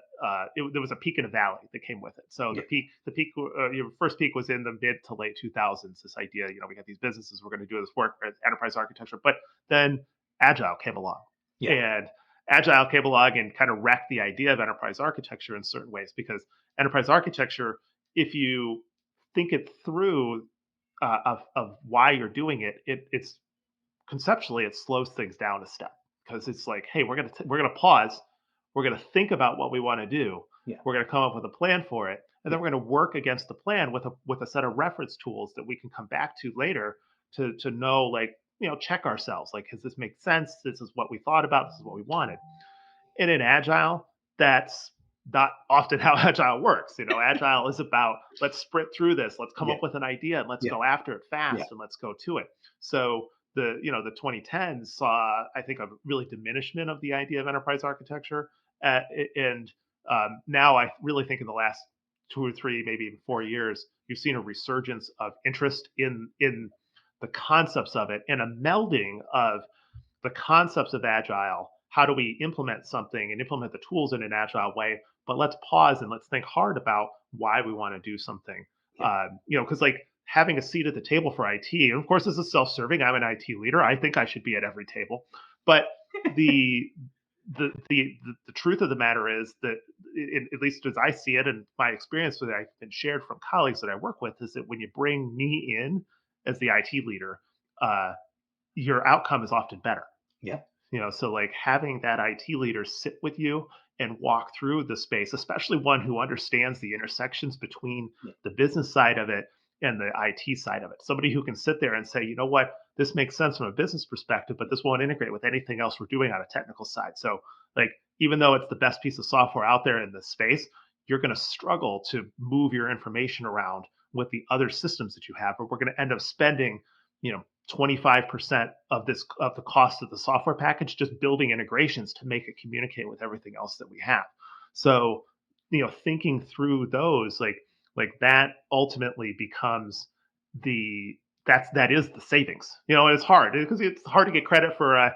was a peak and a valley that came with it. So Yeah. your first peak was in the mid to late 2000s. This idea, we got these businesses, we're going to do this work as enterprise architecture, but then Agile came along, Yeah. and Agile came along and kind of wrecked the idea of enterprise architecture in certain ways because enterprise architecture, if you think it through of why you're doing it, it's conceptually it slows things down a step because it's like, hey, we're gonna pause, we're gonna think about what we want to do, Yeah. we're gonna come up with a plan for it, and Yeah. then we're gonna work against the plan with a set of reference tools that we can come back to later to know, like, check ourselves, like, does this make sense? This is what we thought about. This is what we wanted. And in agile, that's not often how agile works. Agile is about, let's sprint through this, let's come Yeah. up with an idea and let's Yeah. go after it Yeah. fast and let's go to it. So the 2010s saw, I think, a really diminishment of the idea of enterprise architecture. uh, and Now I really think in the last 2 or 3, maybe even 4 years, you've seen a resurgence of interest in the concepts of it and a melding of the concepts of agile. How do we implement something and implement the tools in an agile way? But let's pause and let's think hard about why we want to do something. Yeah. Because like having a seat at the table for IT, and of course, this is self-serving. I'm an IT leader. I think I should be at every table. But the the truth of the matter is that, at least as I see it, and my experience that I've been shared from colleagues that I work with, is that when you bring me in as the IT leader, uh, your outcome is often better. Yeah. So like having that IT leader sit with you and walk through the space, especially one who understands the intersections between Yeah. the business side of it and the IT side of it. Somebody who can sit there and say, you know what, this makes sense from a business perspective, but this won't integrate with anything else we're doing on a technical side. So like, even though it's the best piece of software out there in this space, you're going to struggle to move your information around with the other systems that you have, or we're going to end up spending, 25% of the cost of the software package just building integrations to make it communicate with everything else that we have. So, thinking through those, like that ultimately becomes the that is the savings. And it's hard because it's hard to get credit for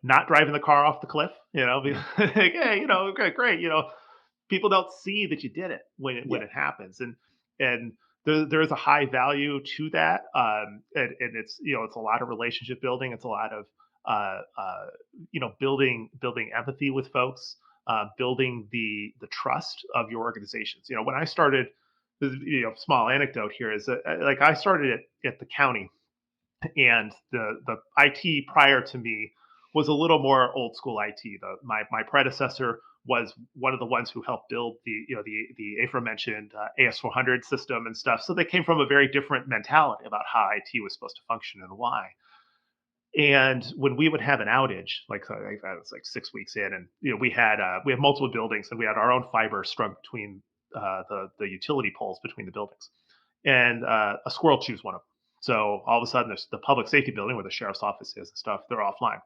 not driving the car off the cliff. Yeah. Like, hey, okay, great. People don't see that you did it when Yeah. it happens, and there's a high value to that, and it's it's a lot of relationship building. It's a lot of building empathy with folks, building the trust of your organizations. When I started, small anecdote here is that like I started at the county, and the IT prior to me was a little more old school IT. My predecessor was one of the ones who helped build the aforementioned AS400 system and stuff. So they came from a very different mentality about how IT was supposed to function and why. And when we would have an outage, like so it was like 6 weeks in, and we had multiple buildings, and we had our own fiber strung between the utility poles between the buildings, and a squirrel chews one of them. So all of a sudden, there's the public safety building where the sheriff's office is and stuff. They're offline,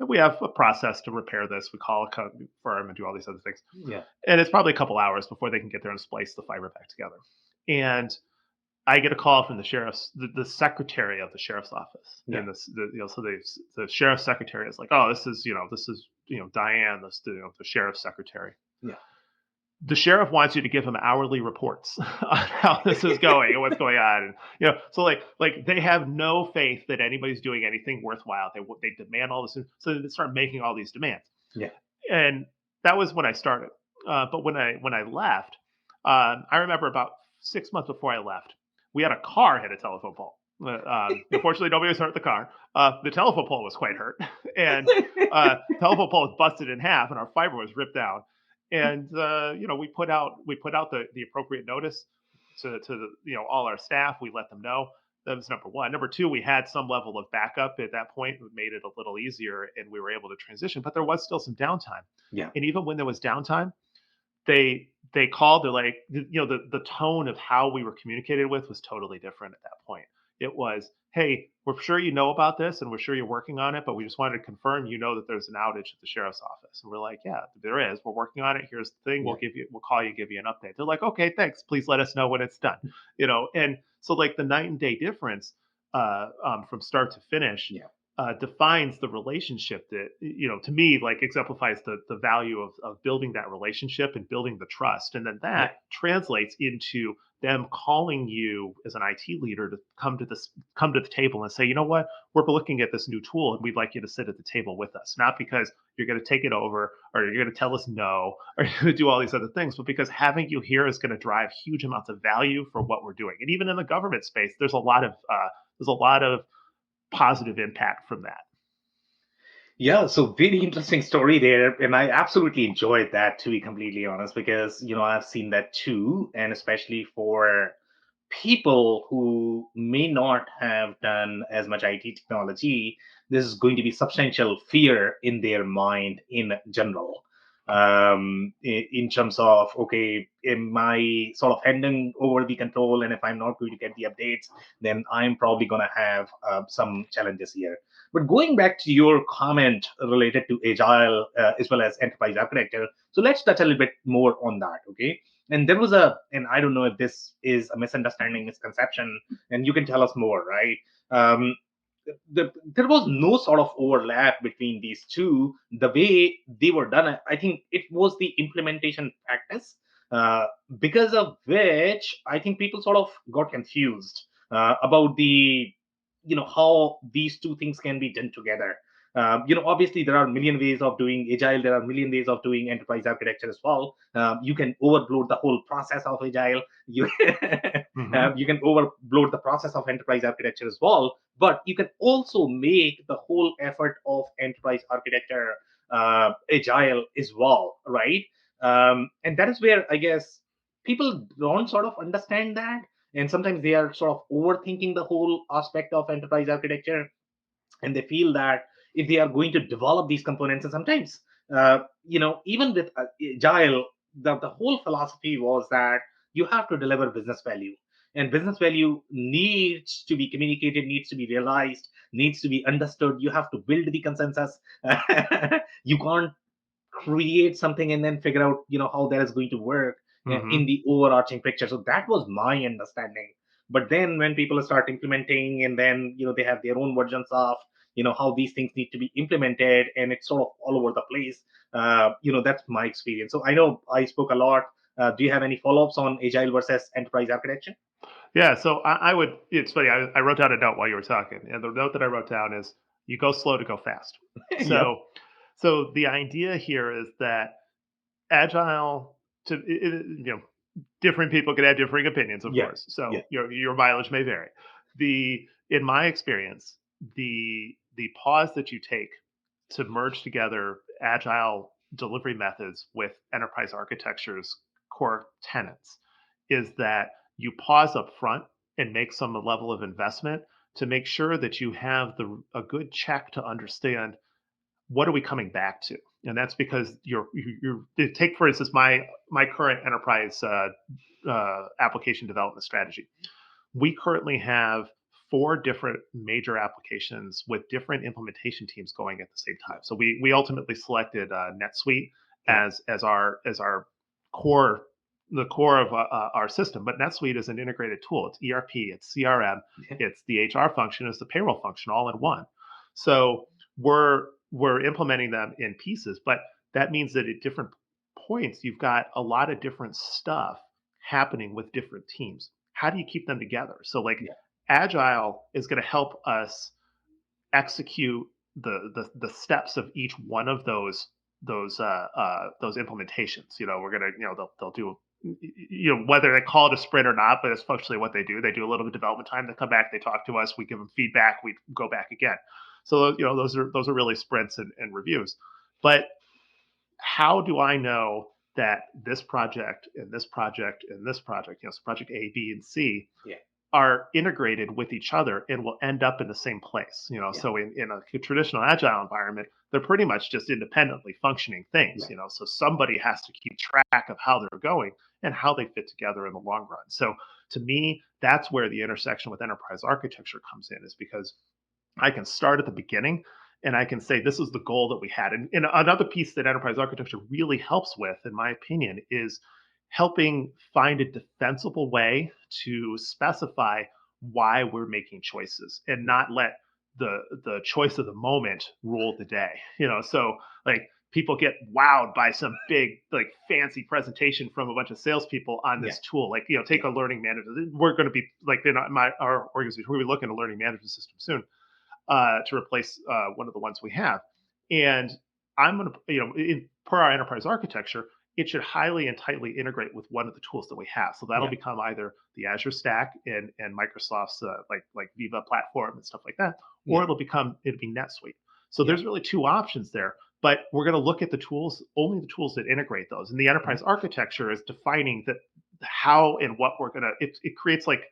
and we have a process to repair this. We call a firm and do all these other things, Yeah. and it's probably a couple hours before they can get there and splice the fiber back together. And I get a call from the secretary of the sheriff's office, Yeah. and so the sheriff's secretary is like, oh, this is Diane, the sheriff's secretary. Yeah. The sheriff wants you to give him hourly reports on how this is going and what's going on, and so like they have no faith that anybody's doing anything worthwhile. They demand all this, so they start making all these demands. Yeah. And that was when I started. But when I left, I remember about 6 months before I left, we had a car hit a telephone pole. Unfortunately, nobody was hurt in the car. The telephone pole was quite hurt, and telephone pole was busted in half, and our fiber was ripped down. And we put out the appropriate notice to all our staff. We let them know. That was number one. Number two, we had some level of backup at that point. It made it a little easier, and we were able to transition. But there was still some downtime. Yeah. And even when there was downtime, they called. They're like, the tone of how we were communicated with was totally different at that point. It was, hey, we're sure you know about this, and we're sure you're working on it, but we just wanted to confirm that there's an outage at the sheriff's office. And we're like, yeah, there is. We're working on it. Here's the thing. Yeah. We'll call you, give you an update. They're like, okay, thanks. Please let us know when it's done. And so like the night and day difference from start to finish. Yeah. Defines the relationship that to me like exemplifies the value of building that relationship and building the trust, and then that translates into them calling you as an IT leader to come to the table and say, you know what, we're looking at this new tool and we'd like you to sit at the table with us, not because you're going to take it over or you're going to tell us no or you're going to do all these other things, but because having you here is going to drive huge amounts of value for what we're doing. And even in the government space, there's a lot of positive impact from that. Yeah, so very interesting story there, and I absolutely enjoyed that, to be completely honest, because I've seen that too, and especially for people who may not have done as much IT technology, this is going to be substantial fear in their mind in general. In terms of, okay, am I sort of handing over the control, and if I'm not going to get the updates, then I'm probably going to have some challenges here. But going back to your comment related to agile as well as enterprise architecture, so let's touch a little bit more on that, okay? And there was and I don't know if this is a misunderstanding, misconception, and you can tell us more, right? There was no sort of overlap between these two. The way they were done, I think it was the implementation practice, because of which I think people sort of got confused about the how these two things can be done together. Obviously there are a million ways of doing agile. There are a million ways of doing enterprise architecture as well. You can overload the whole process of agile. You can overload the process of enterprise architecture as well. But you can also make the whole effort of enterprise architecture agile as well, right? And that is where I guess people don't sort of understand that. And sometimes they are sort of overthinking the whole aspect of enterprise architecture, and they feel that if they are going to develop these components, and sometimes even with agile, the whole philosophy was that you have to deliver business value, and business value needs to be communicated, needs to be realized, needs to be understood. You have to build the consensus. You can't create something and then figure out how that is going to work in the overarching picture. So that was my understanding. But then when people start implementing, and then they have their own versions of how these things need to be implemented, and it's sort of all over the place. That's my experience. So I know I spoke a lot. Do you have any follow-ups on agile versus enterprise architecture? Yeah, so I would. It's funny. I wrote down a note while you were talking, and the note that I wrote down is You go slow to go fast. Yep. So the idea here is that agile different people can have differing opinions, of Yeah. course. Yeah. So your mileage may vary. In my experience, the pause that you take to merge together agile delivery methods with enterprise architecture's core tenets is that you pause up front and make some level of investment to make sure that you have a good check to understand what are we coming back to. And that's because take for instance my current enterprise application development strategy. We currently have four different major applications with different implementation teams going at the same time. So we ultimately selected NetSuite Yeah. as our core the core of our system. But NetSuite is an integrated tool. It's ERP, it's CRM, Yeah. it's the HR function, it's the payroll function, all in one. So we're implementing them in pieces, but that means that at different points you've got a lot of different stuff happening with different teams. How do you keep them together? So like Yeah. agile is going to help us execute the steps of each one of those implementations. We're gonna they'll do whether they call it a sprint or not, but it's functionally what they do. They do a little bit of development time. They come back, they talk to us, we give them feedback, we go back again. So those are really sprints and reviews. But how do I know that this project and this project and this project, so project A, B, and C, Yeah. are integrated with each other and will end up in the same place? Yeah. So in a traditional agile environment, they're pretty much just independently functioning things. Yeah. So somebody has to keep track of how they're going and how they fit together in the long run. So to me, that's where the intersection with enterprise architecture comes in, is because I can start at the beginning and I can say, this is the goal that we had. And another piece that enterprise architecture really helps with, in my opinion, is helping find a defensible way to specify why we're making choices and not let the choice of the moment rule the day. So like people get wowed by some big like fancy presentation from a bunch of salespeople on Yeah. this tool. Like take Yeah. a learning management. We're going to be like in our organization. We're looking at a learning management system soon to replace one of the ones we have. And I'm going to, per our enterprise architecture, it should highly and tightly integrate with one of the tools that we have. So that'll Yeah. become either the Azure Stack and Microsoft's like Viva platform and stuff like that, or Yeah. it'll be NetSuite. So Yeah. there's really two options there. But we're going to look at the tools, only the tools that integrate those. And the enterprise architecture is defining that how and what we're going to. It creates like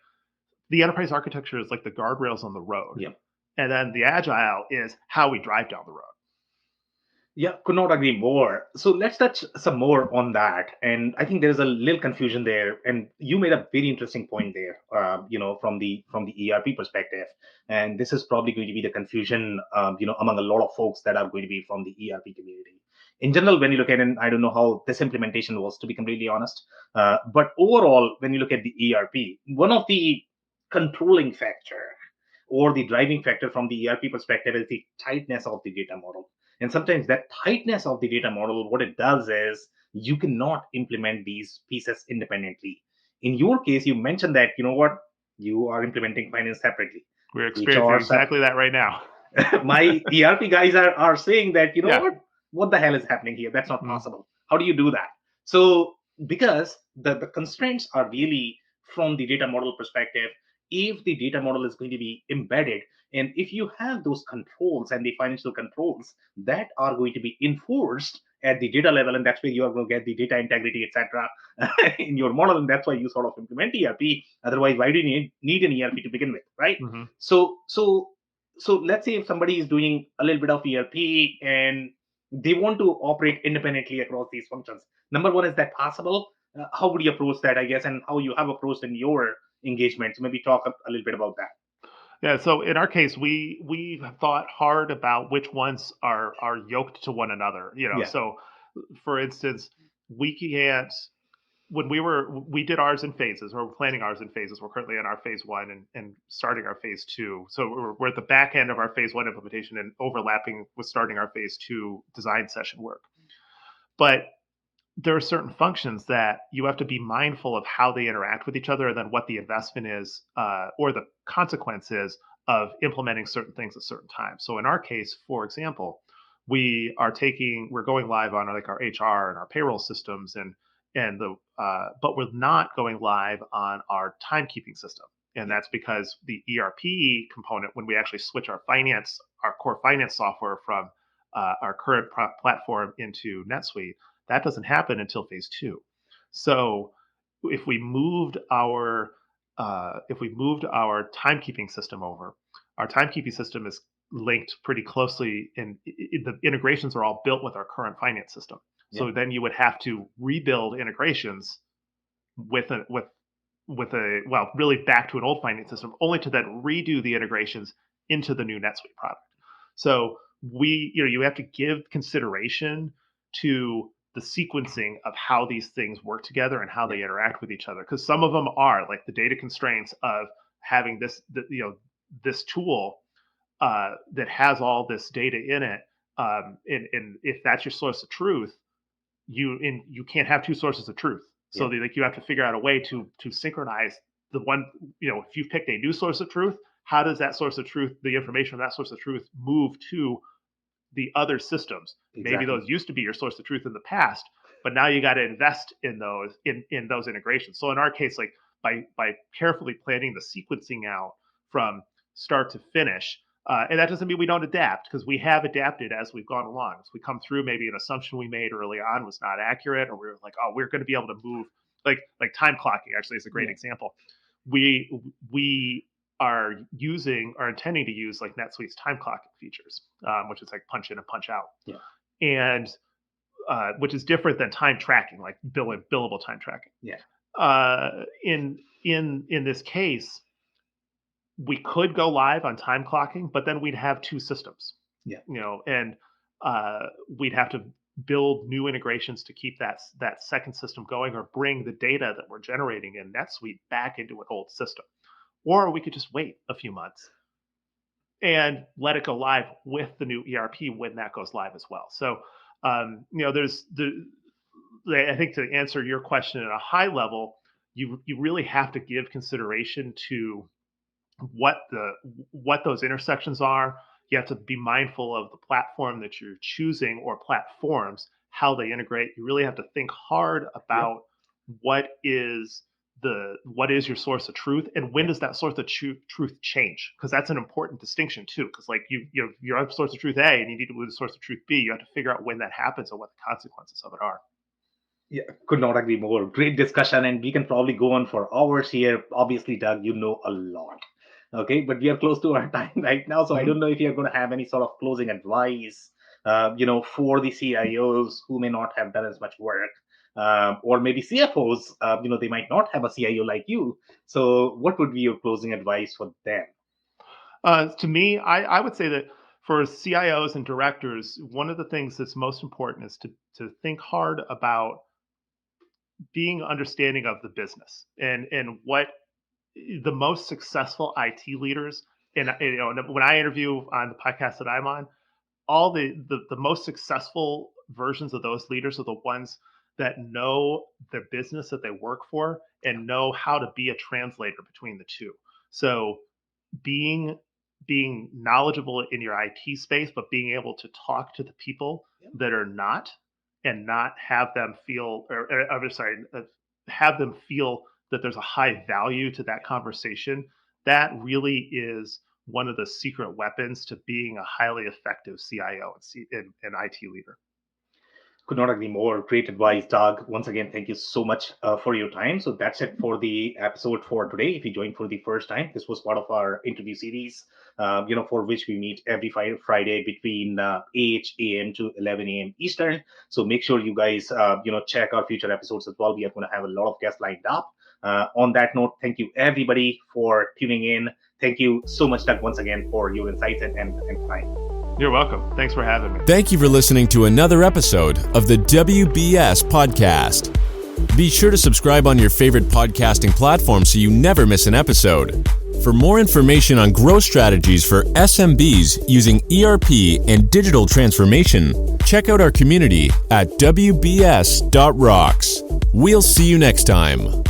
the enterprise architecture is like the guardrails on the road. Yeah. And then the agile is how we drive down the road. Yeah, could not agree more. So let's touch some more on that. And I think there's a little confusion there. And you made a very interesting point there. From the ERP perspective, and this is probably going to be the confusion, among a lot of folks that are going to be from the ERP community. In general, when you look at it, and I don't know how this implementation was, to be completely honest, but overall, when you look at the ERP, one of the controlling factor or the driving factor from the ERP perspective is the tightness of the data model. And sometimes that tightness of the data model, what it does is you cannot implement these pieces independently. In your case, you mentioned that, you are implementing finance separately. We're experiencing HR exactly that right now. my ERP guys are saying that, Yeah. what the hell is happening here? That's not Mhm. possible. How do you do that? So because the constraints are really from the data model perspective, if the data model is going to be embedded, and if you have those controls and the financial controls that are going to be enforced at the data level, and that's where you are going to get the data integrity, etc., in your model, and that's why you sort of implement ERP. Otherwise, why do you need an ERP to begin with, right? Mhm. So let's say if somebody is doing a little bit of ERP and they want to operate independently across these functions. Number one, is that possible? How would you approach that, I guess, and how you have approached in your engagements? Maybe talk a little bit about that. Yeah. So in our case, we thought hard about which ones are yoked to one another. Yeah. So for instance, we can't when we did ours in phases, or we're planning ours in phases. We're currently in our phase one and starting our phase two. So we're at the back end of our phase one implementation and overlapping with starting our phase two design session work. But there are certain functions that you have to be mindful of how they interact with each other, and then what the investment is or the consequence is of implementing certain things at certain times. So in our case, for example, we're going live on like our HR and our payroll systems but we're not going live on our timekeeping system. And that's because the ERP component, when we actually switch our core finance software from our current platform into NetSuite, that doesn't happen until phase 2. So if we moved our timekeeping system over, our timekeeping system is linked pretty closely, and the integrations are all built with our current finance system. So then you would have to rebuild integrations really back to an old finance system, only to then redo the integrations into the new NetSuite product. So you have to give consideration to the sequencing of how these things work together and how they interact with each other. Because some of them are like the data constraints of having this tool that has all this data in it. And if that's your source of truth, you can't have two sources of truth. So you have to figure out a way to synchronize the one, if you've picked a new source of truth, how does that source of truth, the information from that source of truth, move to the other systems? Exactly. Maybe those used to be your source of truth in the past, but now you got to invest in those in those integrations. So in our case, like by carefully planning the sequencing out from start to finish, and that doesn't mean we don't adapt, because we have adapted as we've gone along. As we come through, maybe an assumption we made early on was not accurate, or we were like, oh, we're going to be able to move, like time clocking actually is a great example. We are intending to use like NetSuite's time clocking features, which is like punch in and punch out. And which is different than time tracking, like billable time tracking. In this case, we could go live on time clocking, but then we'd have two systems. And we'd have to build new integrations to keep that second system going, or bring the data that we're generating in NetSuite back into an old system. Or we could just wait a few months and let it go live with the new ERP when that goes live as well. So, I think to answer your question at a high level, you really have to give consideration to what those intersections are. You have to be mindful of the platform that you're choosing, or platforms, how they integrate. You really have to think hard about what is your source of truth, and when does that source of truth change? Because that's an important distinction too. Because like you're a source of truth A, and you need to move to source of truth B. You have to figure out when that happens and what the consequences of it are. Yeah, could not agree more. Great discussion, and we can probably go on for hours here. Obviously, Doug, you know a lot. Okay, but we are close to our time right now, so I don't know if you're going to have any sort of closing advice, for the CIOs who may not have done as much work, or maybe CFOs, they might not have a CIO like you. So what would be your closing advice for them? To me, I would say that for CIOs and directors, one of the things that's most important is to think hard about being understanding of the business and what the most successful IT leaders, and when I interview on the podcast that I'm on, all the most successful versions of those leaders are the ones that know their business that they work for and know how to be a translator between the two. So being knowledgeable in your IT space, but being able to talk to the people that are not, and not have them feel, have them feel that there's a high value to that conversation. That really is one of the secret weapons to being a highly effective CIO and IT leader. Could not agree more. Great advice, Doug. Once again, thank you so much for your time. So that's it for the episode for today. If you joined for the first time, this was part of our interview series, for which we meet every Friday between 8 a.m. to 11 a.m. Eastern. So make sure you guys, check our future episodes as well. We are going to have a lot of guests lined up. On that note, thank you everybody for tuning in. Thank you so much, Doug, once again for your insights and time. You're welcome. Thanks for having me. Thank you for listening to another episode of the WBS Podcast. Be sure to subscribe on your favorite podcasting platform so you never miss an episode. For more information on growth strategies for SMBs using ERP and digital transformation, check out our community at WBS.rocks. We'll see you next time.